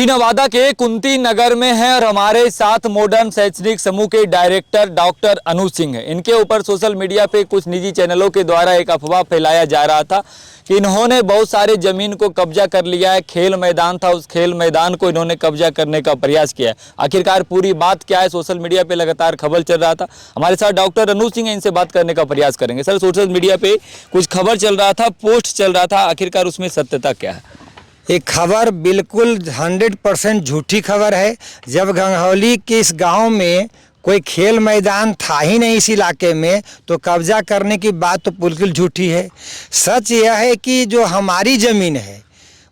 अभी नवादा के कुंती नगर में है और हमारे साथ मॉडर्न शैक्षणिक समूह के डायरेक्टर डॉक्टर अनु सिंह है। इनके ऊपर सोशल मीडिया पे कुछ निजी चैनलों के द्वारा एक अफवाह फैलाया जा रहा था कि इन्होंने बहुत सारे जमीन को कब्जा कर लिया है। खेल मैदान था, उस खेल मैदान को इन्होंने कब्जा करने का प्रयास किया है। आखिरकार पूरी बात क्या है, सोशल मीडिया पे लगातार खबर चल रहा था। हमारे साथ डॉक्टर अनु सिंह है, इनसे बात करने का प्रयास करेंगे। सर, सोशल मीडिया पे कुछ खबर चल रहा था, पोस्ट चल रहा था, आखिरकार उसमें सत्यता क्या है? ये खबर बिल्कुल 100% झूठी खबर है। जब गंगहौली के इस गांव में कोई खेल मैदान था ही नहीं इस इलाके में, तो कब्जा करने की बात तो बिल्कुल झूठी है। सच यह है कि जो हमारी ज़मीन है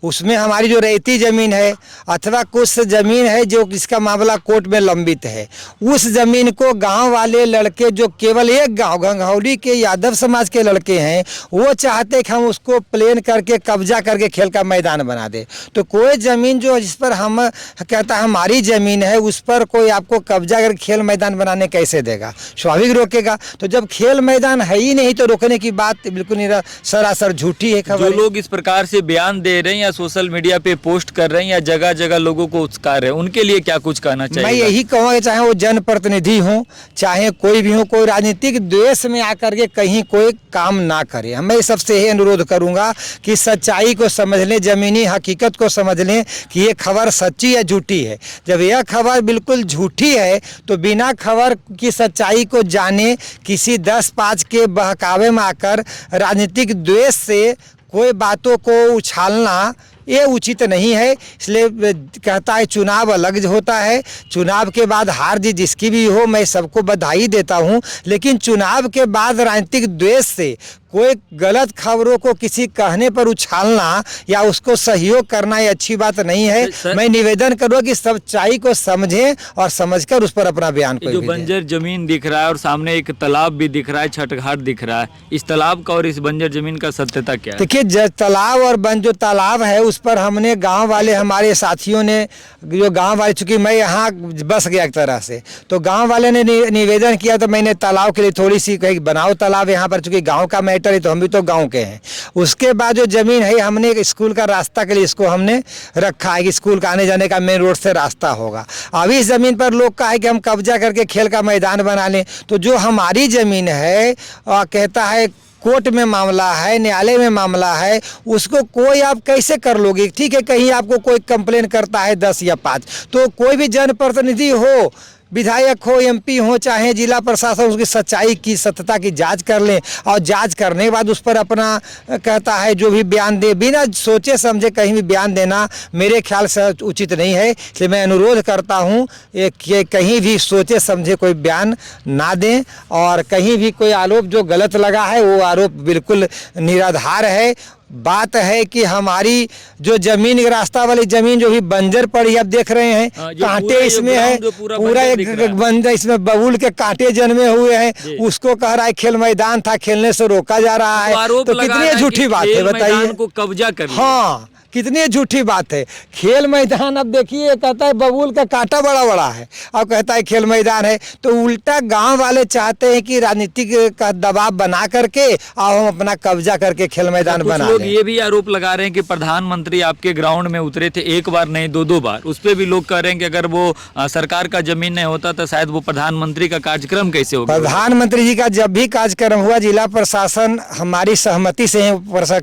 उसमें हमारी जो रेती ज़मीन है अथवा कुछ ज़मीन है जो इसका मामला कोर्ट में लंबित है, उस ज़मीन को गांव वाले लड़के जो केवल एक गांव गंगहौली के यादव समाज के लड़के हैं, वो चाहते कि हम उसको प्लेन करके कब्जा करके खेल का मैदान बना दे। तो कोई ज़मीन जो जिस पर हम कहता है हमारी ज़मीन है, उस पर कोई आपको कब्जा करके खेल मैदान बनाने कैसे देगा? स्वाभाविक रोकेगा। तो जब खेल मैदान है ही नहीं तो रोकने की बात बिल्कुल सरासर झूठी है खबर। जो लोग इस प्रकार से बयान दे रहे हैं या सोशल मीडिया पे पोस्ट कर रहे हैं या जगह जगह लोगों को उकसा रहे हैं, उनके लिए क्या कुछ कहना चाहिए? मैं यही कहूँगा, चाहे वो जनप्रतिनिधि हो, चाहे कोई भी हो, कोई राजनीतिक द्वेष में आकर के कहीं कोई काम ना करे। मैं सबसे यही अनुरोध करूँगा कि सच्चाई को समझ लें, ज़मीनी हकीकत को समझ लें कि ये खबर सच्ची या झूठी है। जब यह खबर बिल्कुल झूठी है तो बिना खबर की सच्चाई को जाने किसी 10-5 के बहकावे में आकर राजनीतिक द्वेष से कोई बातों को उछालना ये उचित नहीं है। इसलिए कहता है चुनाव अलग होता है, चुनाव के बाद हार जीत जिसकी भी हो मैं सबको बधाई देता हूँ, लेकिन चुनाव के बाद राजनीतिक द्वेष से कोई गलत खबरों को किसी कहने पर उछालना या उसको सहयोग करना ये अच्छी बात नहीं है। मैं निवेदन करूँगा कि सच्चाई को समझें और समझकर उस पर अपना बयान जो बंजर जमीन दिख रहा है और सामने एक तालाब भी दिख रहा है, छठघाट दिख रहा है, इस तालाब का और इस बंजर जमीन का सत्यता क्या है? देखिए, तालाब और जो तालाब है उस पर हमने गांव वाले हमारे साथियों ने जो गांव वाले, चूँकि मैं यहाँ बस गया एक तरह से, तो गांव वाले ने निवेदन किया तो मैंने तालाब के लिए थोड़ी सी कही बनाओ तालाब यहाँ पर, चूँकि गांव का मैटर है तो हम भी तो गांव के हैं। उसके बाद जो ज़मीन है हमने एक स्कूल का रास्ता के लिए इसको हमने रखा है कि स्कूल का आने जाने का मेन रोड से रास्ता होगा। अभी इस ज़मीन पर लोग कहा है कि हम कब्जा करके खेल का मैदान बना लें। तो जो हमारी ज़मीन है कहता है कोर्ट में मामला है, न्यायालय में मामला है, उसको कोई आप कैसे कर लोगे? ठीक है, कहीं आपको कोई कंप्लेन करता है 10 या 5, तो कोई भी जनप्रतिनिधि हो, विधायक हो, एमपी हो, चाहे जिला प्रशासन, उसकी सच्चाई की सत्यता की जांच कर लें और जांच करने के बाद उस पर अपना कहता है जो भी बयान दे। बिना सोचे समझे कहीं भी बयान देना मेरे ख्याल से उचित नहीं है। इसलिए मैं अनुरोध करता हूं कि कहीं भी सोचे समझे कोई बयान ना दें और कहीं भी कोई आरोप जो गलत लगा है वो आरोप बिल्कुल निराधार है। बात है कि हमारी जो जमीन, रास्ता वाली जमीन जो भी बंजर पड़ी आप देख रहे हैं, कांटे इसमें है, पूरा एक बंजर, इसमें बबूल के कांटे जन्मे हुए हैं। उसको कह रहा है खेल मैदान था, खेलने से रोका जा रहा है। तो कितनी झूठी बात है बताइए? को कब्जा कर, हाँ, कितनी झूठी बात है। खेल मैदान, अब देखिए कहता है बबूल का कांटा बड़ा बड़ा है और कहता है खेल मैदान है। तो उल्टा गांव वाले चाहते हैं कि राजनीतिक का दबाव बना करके और हम अपना कब्जा करके खेल मैदान बना लें। ये भी आरोप लगा रहे हैं कि प्रधानमंत्री आपके ग्राउंड में उतरे थे, एक बार नहीं 2-2 बार। उस पर भी लोग कह रहे हैं कि अगर वो सरकार का जमीन नहीं होता तो शायद वो प्रधानमंत्री का कार्यक्रम कैसे होगा? प्रधानमंत्री जी का जब भी कार्यक्रम हुआ, जिला प्रशासन हमारी सहमति से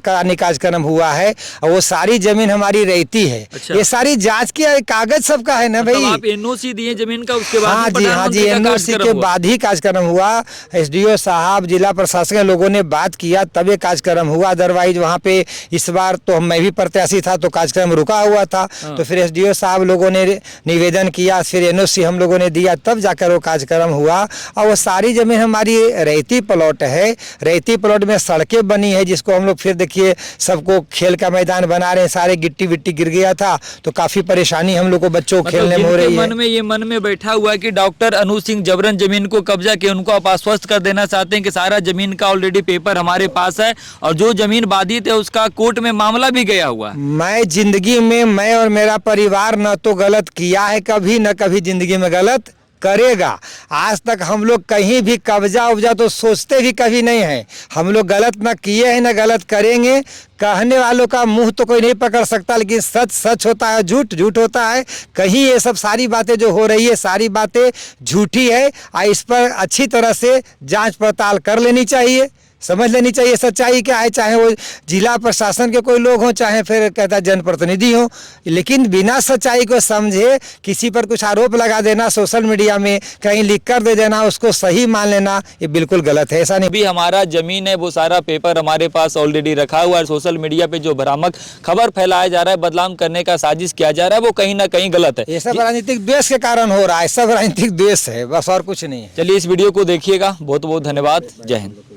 कार्यक्रम हुआ है और वो सारी जमीन हमारी रहती है। अच्छा। ये सारी जांच की कागज सबका है ना भाई। आप एनओसी दिए जमीन का, उसके बाद? हाँ जी, एनओसी के बाद ही कार्यक्रम हुआ। एसडीओ साहब, जिला प्रशासन के लोगों ने बात किया तब ये कार्यक्रम हुआ। अदरवाइज वहाँ पे इस बार तो मैं भी प्रत्याशी था तो कार्यक्रम रुका हुआ था। तो फिर एसडीओ साहब लोगों ने निवेदन किया, फिर एनओसी हम लोगों ने दिया, तब जाकर वो कार्यक्रम हुआ। और वो सारी जमीन हमारी रेती प्लॉट है। रेती प्लॉट में सड़कें बनी है जिसको हम लोग फिर देखिए सबको खेल का मैदान बना रहे हैं। सारे गिट्टी विट्टी गिर गया था तो काफी परेशानी हम लोग को बच्चों को खेलने में हो रही है। मन में बैठा हुआ है कि डॉक्टर अनु सिंह जबरन जमीन को कब्जा किया, उनको आप आश्वस्त कर देना चाहते हैं कि सारा जमीन का ऑलरेडी पेपर हमारे पास है और जो जमीन बाधित है उसका कोर्ट में मामला भी गया हुआ? मैं जिंदगी में, मैं और मेरा परिवार न तो गलत किया है कभी, न कभी जिंदगी में गलत करेगा। आज तक हम लोग कहीं भी कब्जा उब्जा तो सोचते भी कभी नहीं है। हम लोग गलत ना किए हैं ना गलत करेंगे। कहने वालों का मुंह तो कोई नहीं पकड़ सकता, लेकिन सच सच होता है, झूठ झूठ होता है। कहीं ये सब सारी बातें जो हो रही है सारी बातें झूठी है और इस पर अच्छी तरह से जांच पड़ताल कर लेनी चाहिए, समझ लेनी चाहिए सच्चाई क्या है। चाहे वो जिला प्रशासन के कोई लोग हों, चाहे फिर कहता है जनप्रतिनिधि हों, लेकिन बिना सच्चाई को समझे किसी पर कुछ आरोप लगा देना, सोशल मीडिया में कहीं लिख कर दे देना, उसको सही मान लेना, ये बिल्कुल गलत है। ऐसा नहीं। अभी हमारा जमीन है वो सारा पेपर हमारे पास ऑलरेडी रखा हुआ है। सोशल मीडिया पे जो भ्रामक खबर फैलाया जा रहा है, बदनाम करने का साजिश किया जा रहा है, वो कहीं ना कहीं गलत है। ये सब राजनीतिक द्वेष के कारण हो रहा है, सब राजनीतिक द्वेष है, बस और कुछ नहीं है। चलिए इस वीडियो को देखिएगा। बहुत बहुत धन्यवाद। जय हिंद।